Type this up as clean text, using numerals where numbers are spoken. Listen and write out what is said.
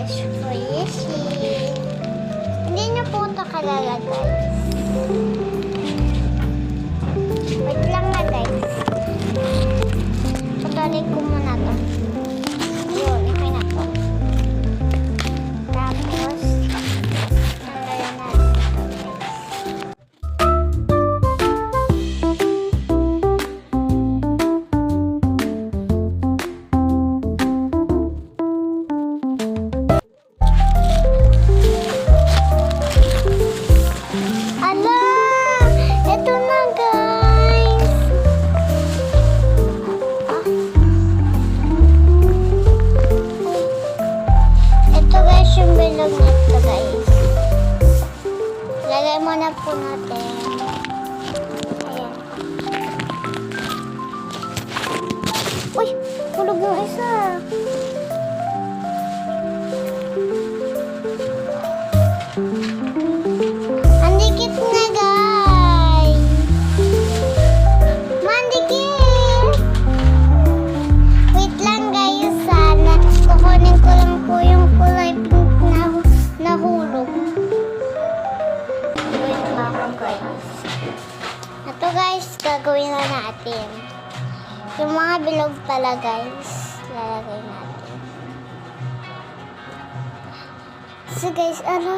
Squishy. Hindi niyo po ito kalala, guys. Wait lang na, guys. Patuloy ko muna ito. Yun, okay na po. Tapos, tanggalin natin ito, guys. Ala! Ito na, guys! Ito, guys, yung bilog nito, guys. Lagay muna po natin. Ayan. Uy! Hulog yung isa. Mandikit na, guys. Mandikit. Wait lang, guys. Sana kukunin ko lang po yung kulay pink na nahulog. Wait lang, guys. Ito, guys, gagawin na natin. Yung mga bilog pala, guys, lalagay natin. So, guys, ano?